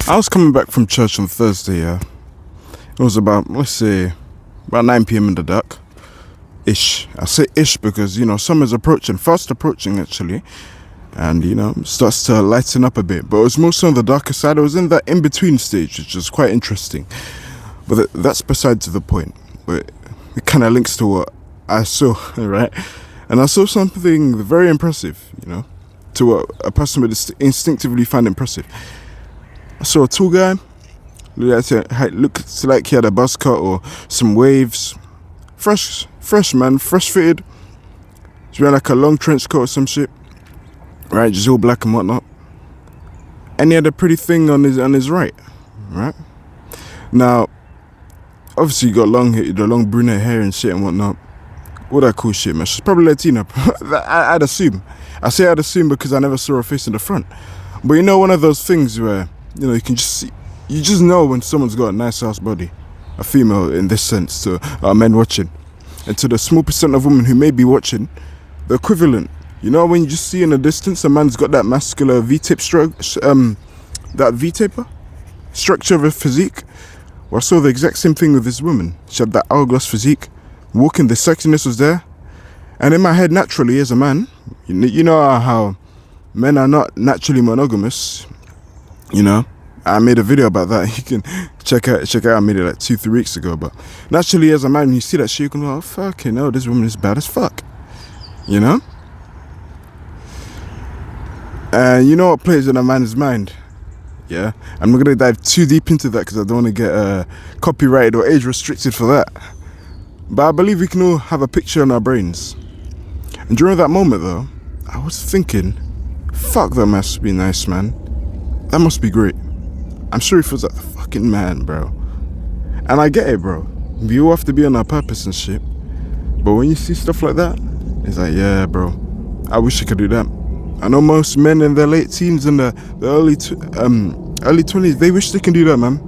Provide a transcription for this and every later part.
I was coming back from church on Thursday, yeah. It was about, let's say, about 9 p.m. in the dark. Ish. I say ish because, summer's approaching, fast approaching actually. And, starts to lighten up a bit. But it was mostly on the darker side. I was in that in-between stage, which is quite interesting. But that's besides the point. But it kind of links to what I saw, right? And I saw something very impressive, to what a person would instinctively find impressive. I saw a tall guy, looks like he had a buzz cut or some waves. Fresh man, fresh fitted. He's wearing like a long trench coat or some shit. Right, just all black and whatnot. And he had a pretty thing on his right. Right? Now, obviously you got the long brunette hair and shit and whatnot. All that cool shit, man. She's probably Latina. I'd assume. I say I'd assume because I never saw her face in the front. But one of those things where, you can just see, you just know when someone's got a nice ass body. A female in this sense to men watching. And to the small percent of women who may be watching, the equivalent. When you just see in the distance a man's got that muscular V-tape that V-taper structure of a physique. Well, I saw the exact same thing with this woman. She had that hourglass physique. Walking, the sexiness was there. And in my head, naturally, as a man, you know how men are not naturally monogamous. I made a video about that. You can check out. I made it like 2-3 weeks ago. But naturally, as a man, when you see that shit, you can go, oh, fucking hell, this woman is bad as fuck. And you know what plays in a man's mind? Yeah? I'm not going to dive too deep into that because I don't want to get copyrighted or age restricted for that. But I believe we can all have a picture in our brains. And during that moment, though, I was thinking, fuck, that must be nice, man. That must be great. I'm sure he feels like the fucking man, bro. And I get it, bro. We all have to be on our purpose and shit. But when you see stuff like that, it's like, yeah, bro. I wish I could do that. I know most men in their late teens and the early 20s, they wish they can do that, man.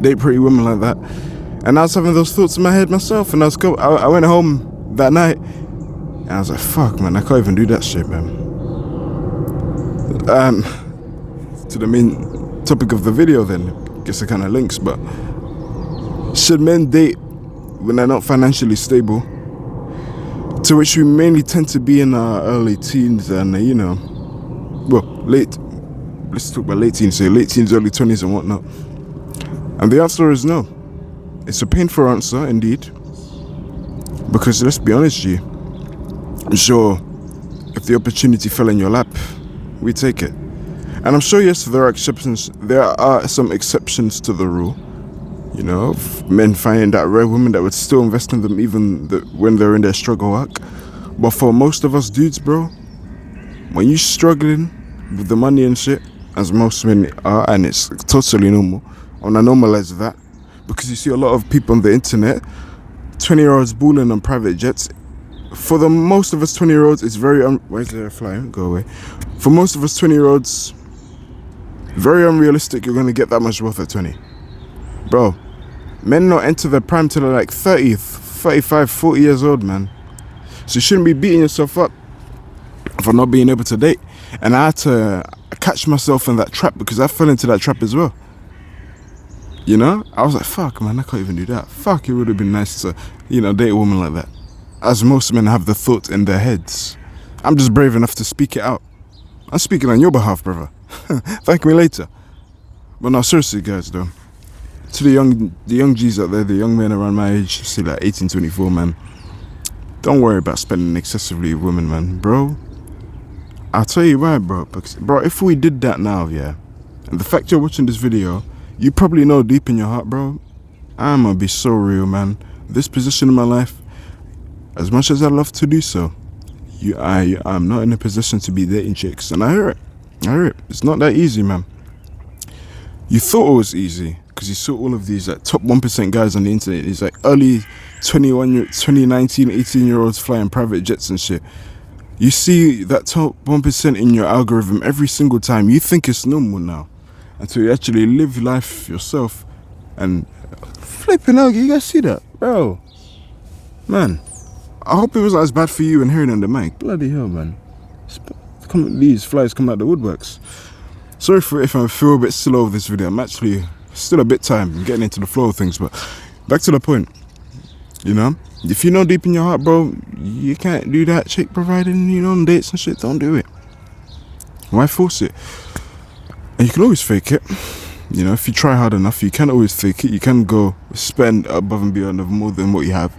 Date pretty women like that. And I was having those thoughts in my head myself. And I went home that night. And I was like, fuck, man, I can't even do that shit, man. To the main topic of the video then. Guess it kind of links, but should men date when they're not financially stable? To which we mainly tend to be in our early teens and, let's talk about late teens, early 20s and whatnot. And the answer is no. It's a painful answer, indeed. Because let's be honest, G, I'm sure if the opportunity fell in your lap, we take it. And I'm sure, yes, there are exceptions. There are some exceptions to the rule. Men finding that rare woman that would still invest in them even when they're in their struggle arc. But for most of us dudes, bro, when you're struggling with the money and shit, as most men are, and it's totally normal, I want to normalize that. Because you see a lot of people on the internet, 20-year-olds balling on private jets. For the most of us 20-year-olds, it's very... Why is there a fly? Go away. For most of us 20-year-olds, very unrealistic you're going to get that much wealth at 20. Bro, men not enter their prime till they're like 30, 35, 40 years old, man. So you shouldn't be beating yourself up for not being able to date. And I had to catch myself in that trap because I fell into that trap as well. I was like, fuck, man, I can't even do that. Fuck, it would have been nice to, date a woman like that. As most men have the thought in their heads. I'm just brave enough to speak it out. I'm speaking on your behalf, brother. Thank me later. But no, seriously, guys, though. To the young G's out there, the young men around my age, say like 18, 24, man. Don't worry about spending excessively with women, man. Bro, I'll tell you why, bro. Because, bro, if we did that now, yeah, and the fact you're watching this video, you probably know deep in your heart, bro, I'm gonna be so real, man. This position in my life, as much as I love to do so, I'm not in a position to be dating chicks. And I hear it. It's not that easy, man. You thought it was easy because you saw all of these like top 1% guys on the internet. These like early 2019, 18-year-olds flying private jets and shit. You see that top 1% in your algorithm every single time. You think it's normal now. Until you actually live life yourself. And flipping out, you guys see that? Bro. Man. I hope it wasn't as bad for you and hearing on the mic. Bloody hell, man. These flies come out the woodworks. Sorry for if I feel a bit slow with this video. I'm actually still a bit tired. I'm getting into the flow of things, but back to the point. You know, if you know deep in your heart, bro, you can't do that chick providing, you know, on dates and shit. Don't do it. Why force it? And you can always fake it. You know, if you try hard enough, you can always fake it. You can go spend above and beyond of more than what you have.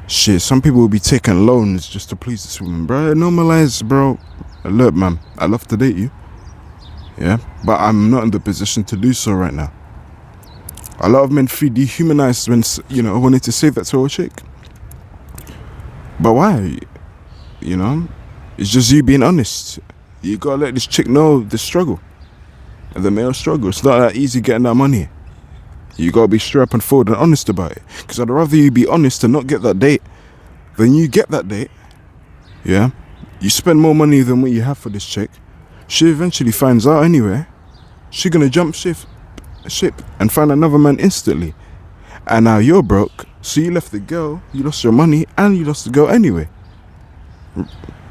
Shit, some people will be taking loans just to please this woman, bro. Normalize, bro. Look, man, I love to date you. Yeah, but I'm not in the position to do so right now. A lot of men feel dehumanized when, you know, wanting to say that to a chick. But why? You know, it's just you being honest. You gotta let this chick know the struggle. The male struggle. It's not that easy getting that money. You gotta be straight up and forward and honest about it. Because I'd rather you be honest and not get that date than you get that date. Yeah? You spend more money than what you have for this chick. She eventually finds out anyway. She gonna jump ship and find another man instantly. And now you're broke. So you left the girl, you lost your money, and you lost the girl anyway.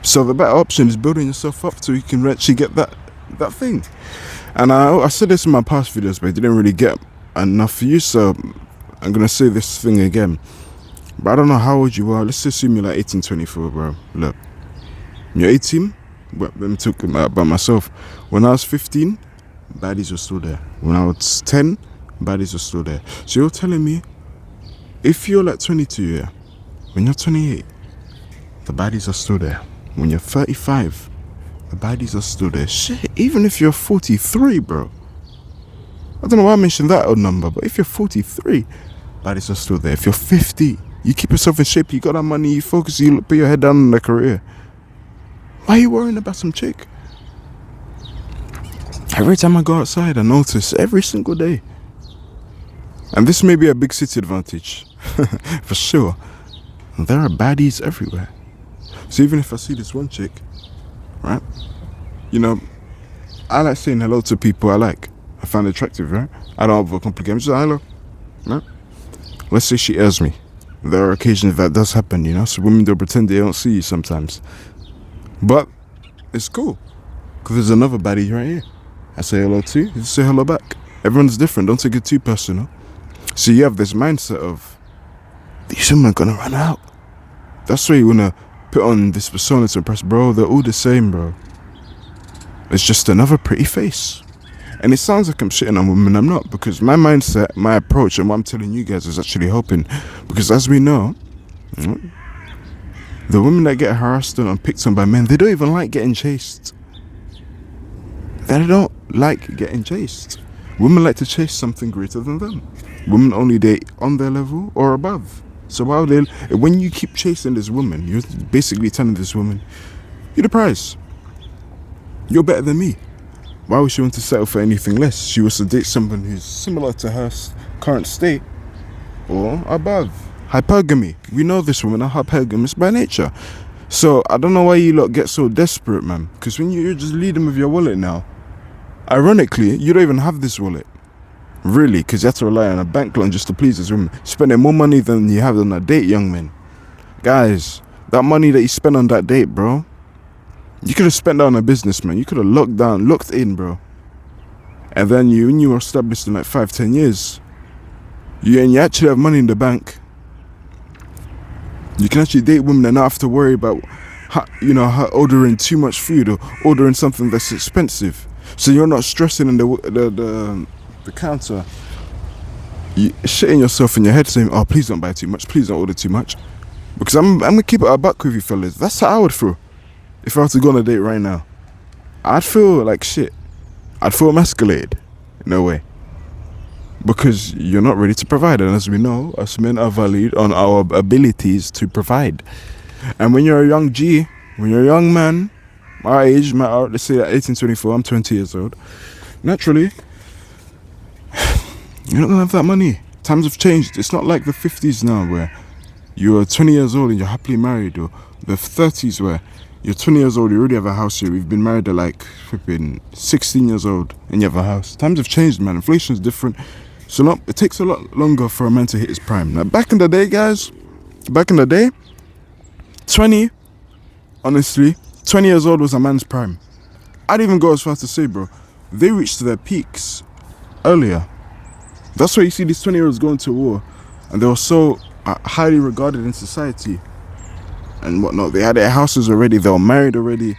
So the better option is building yourself up so you can actually get that thing. And I said this in my past videos, but it didn't really get enough for you, so I'm gonna say this thing again. But I don't know how old you are. Let's assume you're like 18, 24, bro. Look, you're 18. Let me talk about myself. When I was 15, baddies were still there. When I was 10, baddies were still there. So you're telling me, if you're like 22, yeah, when you're 28, the baddies are still there. When you're 35, the baddies are still there. Shit, even if you're 43, bro. I don't know why I mentioned that odd number, but if you're 43, baddies are still there. If you're 50, you keep yourself in shape, you got that money, you focus, you put your head down on the career. Why are you worrying about some chick? Every time I go outside, I notice every single day. And this may be a big city advantage, for sure. There are baddies everywhere. So even if I see this one chick, right? You know, I like saying hello to people I like. I find attractive, right? I don't have a complicated. I'm just like, hello, right? Let's say she airs me. There are occasions that does happen, you know. So women don't pretend they don't see you sometimes. But it's cool, because there's another baddie right here. I say hello to you say hello back. Everyone's different. Don't take it too personal. So you have this mindset of, these women are gonna run out. That's why you wanna put on this persona to impress, bro. They're all the same, bro. It's just another pretty face. And it sounds like I'm shitting on women. I'm not, because my mindset, my approach, and what I'm telling you guys is actually helping. Because as we know, the women that get harassed and picked on by men, they don't even like getting chased. They don't like getting chased. Women like to chase something greater than them. Women only date on their level or above. So when you keep chasing this woman, you're basically telling this woman, you're the prize. You're better than me. Why would she want to settle for anything less? She wants to date someone who's similar to her current state or above. Hypergamy. We know this women are hypergamous by nature. So I don't know why you lot get so desperate, man. Because when you're just leading with your wallet now, ironically, you don't even have this wallet. Really, because you have to rely on a bank loan just to please this woman. Spending more money than you have on a date, young men. Guys, that money that you spend on that date, bro, you could have spent that on a business, man. You could have locked in, bro. And then when you were established in like 5-10 years, and you actually have money in the bank, you can actually date women and not have to worry about her ordering too much food or ordering something that's expensive. So you're not stressing in the counter, you shitting yourself in your head saying, oh, please don't buy too much, please don't order too much. Because I'm gonna keep it a buck with you fellas. That's how I would feel if I were to go on a date right now. I'd feel like shit. I'd feel emasculated in a way, because you're not ready to provide. And as we know, us men are valued on our abilities to provide. And when you're a young G, when you're a young man, my age, let's say at 18, 24, I'm 20 years old, naturally, you're not gonna have that money. Times have changed. It's not like the 50s now where you're 20 years old and you're happily married, or the 30s where you're 20 years old, you already have a house here. We've been married at like flipping 16 years old and you have a house. Times have changed, man. Inflation's different. So it takes a lot longer for a man to hit his prime. Now, back in the day, guys, 20 years old was a man's prime. I'd even go as far as to say, bro, they reached their peaks earlier. That's why you see these 20-year-olds going to war, and they were so highly regarded in society and whatnot. They had their houses already, they were married already,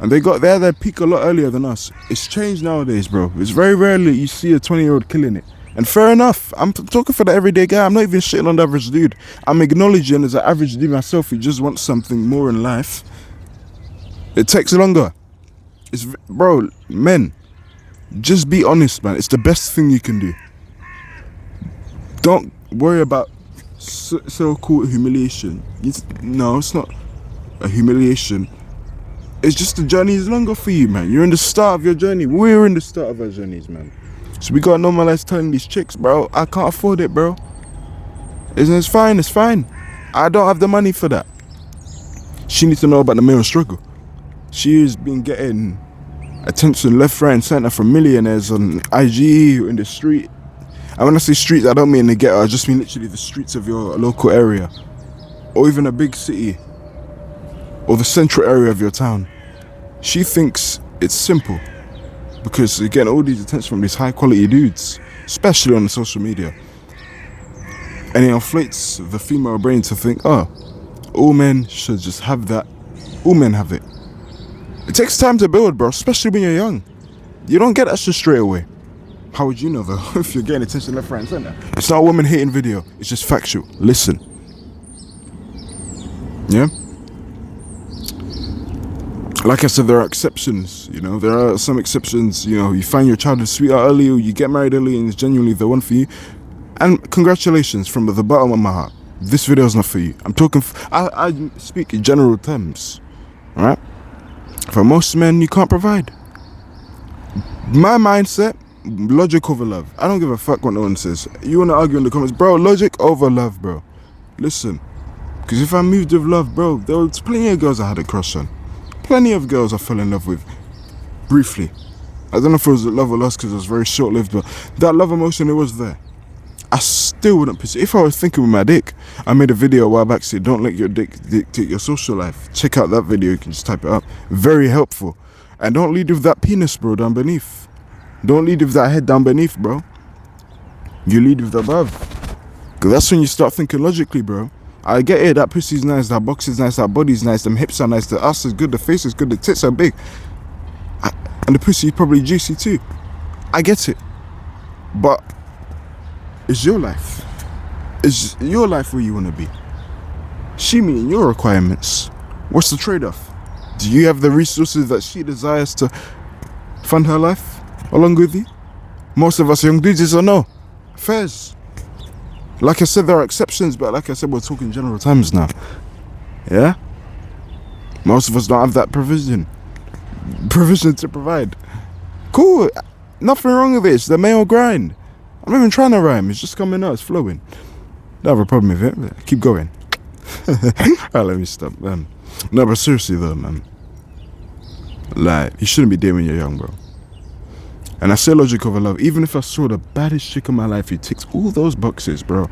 and they had their peak a lot earlier than us. It's changed nowadays, bro. It's very rarely you see a 20-year-old killing it. And fair enough, I'm talking for the everyday guy. I'm not even shitting on the average dude. I'm acknowledging as an average dude myself who just wants something more in life. It takes longer. Bro, men, just be honest, man. It's the best thing you can do. Don't worry about so-called humiliation. No, it's not a humiliation. It's just the journey is longer for you, man. You're in the start of your journey. We're in the start of our journeys, man. So we gotta normalize telling these chicks, bro, I can't afford it, bro. It's fine, it's fine. I don't have the money for that. She needs to know about the male struggle. She has been getting attention left, right, and center from millionaires on IG, in the street. And when I say streets, I don't mean the ghetto. I just mean literally the streets of your local area, or even a big city, or the central area of your town. She thinks it's simple because you're getting all these attention from these high quality dudes, especially on social media. And it inflates the female brain to think, oh, all men should just have that. All men have it. It takes time to build, bro, especially when you're young. You don't get that shit straight away. How would you know, though, if you're getting attention left, right, and center? It's not a woman hating video. It's just factual. Listen. Yeah? Like I said, there are exceptions, you know. There are some exceptions, you know. You find your childhood sweetheart early, or you get married early and it's genuinely the one for you. And congratulations from the bottom of my heart. This video is not for you. I'm talking, I speak in general terms, alright? For most men, you can't provide. My mindset, logic over love. I don't give a fuck what no one says. You want to argue in the comments, bro, logic over love, bro. Listen, because if I moved with love, bro, there was plenty of girls I had a crush on. Plenty of girls I fell in love with, briefly. I don't know if it was love or lust because it was very short-lived, but that love emotion, it was there. I still wouldn't pursue. If I was thinking with my dick, I made a video a while back saying, don't let your dick dictate your social life. Check out that video, you can just type it up. Very helpful. And don't lead with that penis, bro, down beneath. Don't lead with that head down beneath, bro. You lead with the above. Because that's when you start thinking logically, bro. I get it, that pussy's nice, that box is nice, that body's nice, them hips are nice, the ass is good, the face is good, the tits are big. And the pussy is probably juicy too. I get it. But it's your life. It's your life where you want to be. She meeting your requirements. What's the trade-off? Do you have the resources that she desires to fund her life along with you? Most of us young dudes are no. Fairs. Like I said, there are exceptions, but like I said, we're talking general terms now. Yeah? Most of us don't have that provision to provide. Cool. Nothing wrong with it. It's the male grind. I'm not even trying to rhyme. It's just coming out. It's flowing. Don't have a problem with it. Keep going. Alright, let me stop. No, but seriously though, man. Like, you shouldn't be dating when you're young, bro. And I say logic over love. Even if I saw the baddest chick in my life who ticks all those boxes, bro.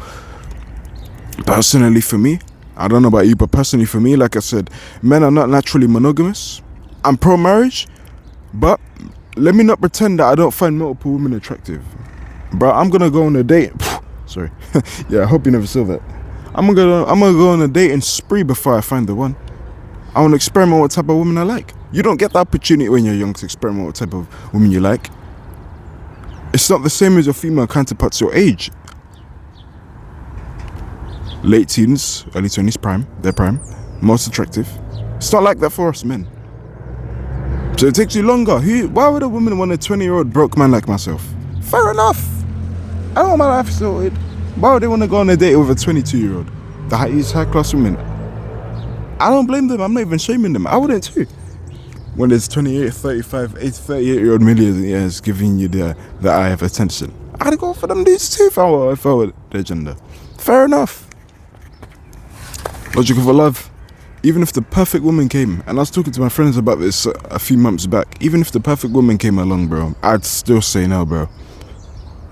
Personally for me, I don't know about you, but personally for me, like I said, men are not naturally monogamous. I'm pro-marriage, but let me not pretend that I don't find multiple women attractive. Bro, I'm gonna go on a date. Sorry. Yeah, I hope you never saw that. I'm gonna go on a dating spree before I find the one. I want to experiment what type of woman I like. You don't get the opportunity when you're young to experiment what type of woman you like. It's not the same as your female counterparts your age. Late teens, early 20s, prime, their prime, most attractive. It's not like that for us men. So it takes you longer. Why would a woman want a 20-year-old broke man like myself? Fair enough. I don't want my life sorted. Why would they want to go on a date with a 22-year-old? These high-class women. I don't blame them. I'm not even shaming them. I wouldn't too. When there's 28, 35, 38-year-old millionaires giving you the eye of attention, I'd go for them dudes too if I were their gender. Fair enough. Logic of love. Even if the perfect woman came, and I was talking to my friends about this a few months back, even if the perfect woman came along, bro, I'd still say no, bro.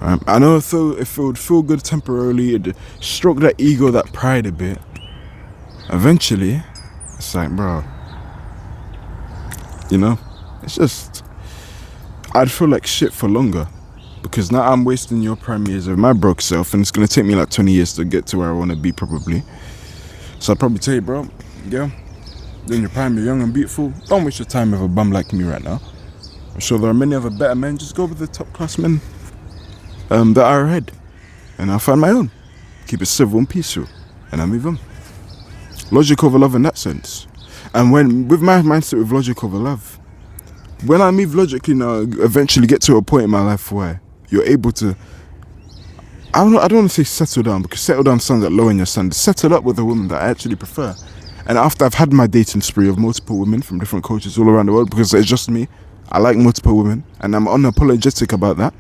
I know if it would feel good temporarily, it'd stroke that ego, that pride a bit. Eventually, it's like, bro, you know, it's just, I'd feel like shit for longer. Because now I'm wasting your prime years of my broke self, and it's gonna take me like 20 years to get to where I wanna be probably. So I'd probably tell you, bro, yeah, you're in your prime, you're young and beautiful. Don't waste your time with a bum like me right now. I'm sure there are many other better men. Just go with the top class men that are ahead. And I'll find my own. Keep it civil and peaceful. And I'll move on. Logic over love in that sense. And when, with my mindset with logic over love, when I move logically now, eventually get to a point in my life where you're able to, I don't want to say settle down, because settle down sounds like lowering your standards. Settle up with a woman that I actually prefer. And after I've had my dating spree of multiple women from different cultures all around the world, because it's just me, I like multiple women, and I'm unapologetic about that.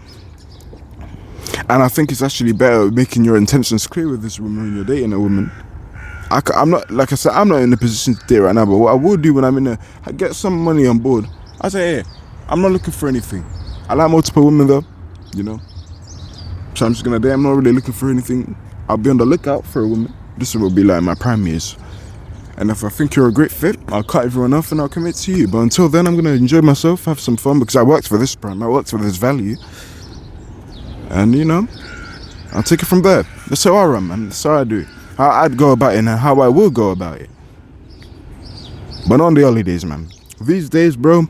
And I think it's actually better making your intentions clear with this woman when you're dating a woman. I'm not, like I said, I'm not in a position to date right now, but what I will do when I get some money on board, I say, hey, I'm not looking for anything. I like multiple women though, you know. So I'm just gonna date. I'm not really looking for anything. I'll be on the lookout for a woman. This will be like my prime years. And if I think you're a great fit, I'll cut everyone off and I'll commit to you. But until then, I'm going to enjoy myself, have some fun, because I worked for this prime, I worked for this value. And, you know, I'll take it from there. That's how I run, man. That's how I do. How I'd go about it and how I will go about it. But not on the holidays, man. These days, bro,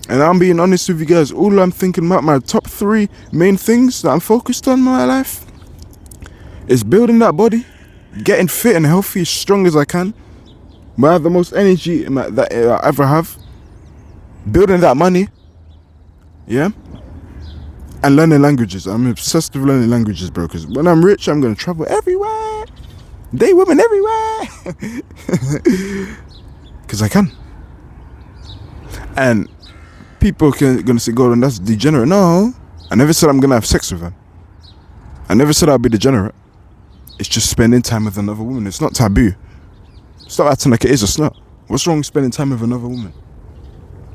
and I'm being honest with you guys, all I'm thinking about, my top 3 main things that I'm focused on in my life is building that body, getting fit and healthy, as strong as I can. I have the most energy that I ever have. Building that money. Yeah. And learning languages. I'm obsessed with learning languages, bro. Because when I'm rich, I'm going to travel everywhere. Date women everywhere. Because I can. And people going to say, Gordon, that's degenerate. No. I never said I'm going to have sex with her. I never said I'll be degenerate. It's just spending time with another woman. It's not taboo. Stop acting like it is. It's not. What's wrong with spending time with another woman?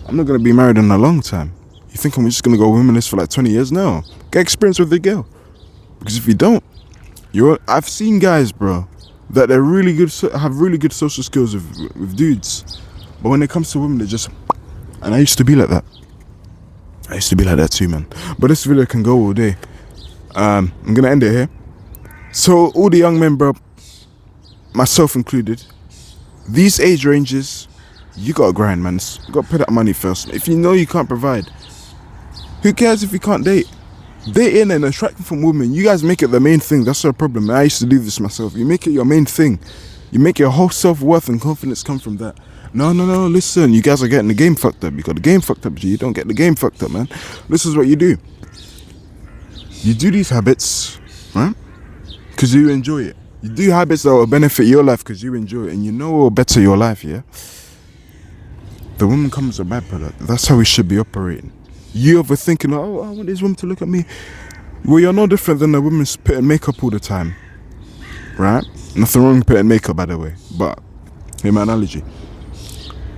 I'm not going to be married in a long time. You think I'm just going to go womanless for like 20 years? No. Get experience with the girl. Because if you don't, I've seen guys, bro, that they're really good, have really good social skills with dudes. But when it comes to women, they're just... And I used to be like that. I used to be like that too, man. But this video can go all day. I'm going to end it here. So all the young men, bro, myself included, these age ranges, you gotta grind, man. You gotta put that money first. If you know you can't provide, who cares if you can't date? Dating and attracting from women, you guys make it the main thing. That's the problem. I used to do this myself. You make it your main thing. You make your whole self-worth and confidence come from that. No, listen. You guys are getting the game fucked up. You got the game fucked up, G. You don't get the game fucked up, man. This is what you do. You do these habits, right? Because you enjoy it. You do habits that will benefit your life because you enjoy it and you know it will better your life, yeah? The woman comes a byproduct. That's how we should be operating. You overthinking, oh, I want this woman to look at me. Well, you're no different than a woman's putting makeup all the time, right? Nothing wrong with putting makeup, by the way. But, here's my analogy.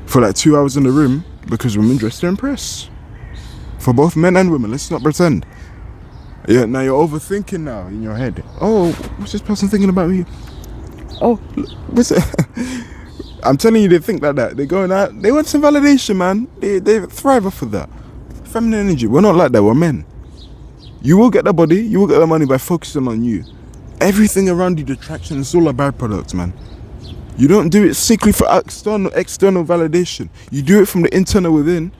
For like 2 hours in the room, because women dress to impress. For both men and women, let's not pretend. Yeah, now you're overthinking now in your head. Oh, what's this person thinking about me? Oh, what's it? I'm telling you, they think like that. They're going out. They want some validation, man. They thrive off of that. Feminine energy. We're not like that. We're men. You will get the body. You will get the money by focusing on you. Everything around you, the attraction, is all a byproduct, man. You don't do it simply for external validation. You do it from the internal within.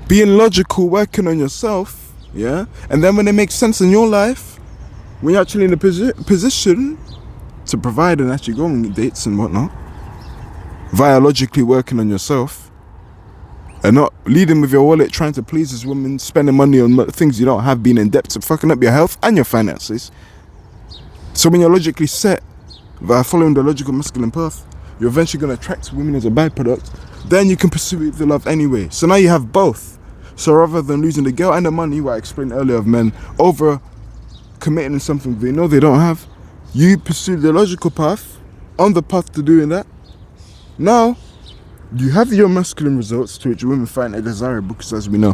Being logical, working on yourself. Yeah, and then when it makes sense in your life, when you're actually in a position to provide and actually go on dates and whatnot, biologically working on yourself, and not leading with your wallet, trying to please this woman, spending money on things you don't have, being in debt, to fucking up your health and your finances. So when you're logically set, by following the logical masculine path, you're eventually going to attract women as a byproduct. Then you can pursue the love anyway. So now you have both. So rather than losing the girl and the money, what I explained earlier of men, over committing in something they know they don't have, you pursue the logical path, on the path to doing that. Now, you have your masculine results to which women find it desirable, because as we know,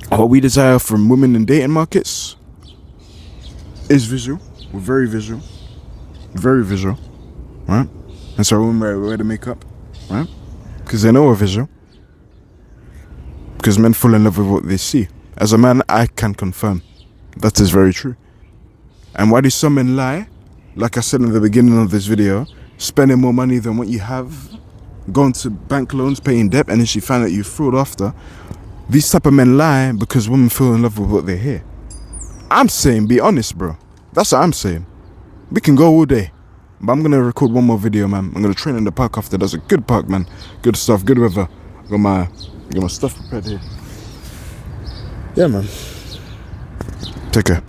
what we desire from women in dating markets is visual. We're very visual. Very visual. Right? And so women wear the makeup. Right? Because they know we're visual. because men fall in love with what they see. As a man, I can confirm that is very true. And why do some men lie? Like I said in the beginning of this video, spending more money than what you have, going to bank loans, paying debt, and then she found out you fraud after. These type of men lie because women fall in love with what they hear. I'm saying be honest, bro. That's what I'm saying. We can go all day, but I'm gonna record one more video, man. I'm gonna train in the park after. That's a good park, man. Good stuff, good weather. Got my stuff prepared here. Yeah, man. Take care.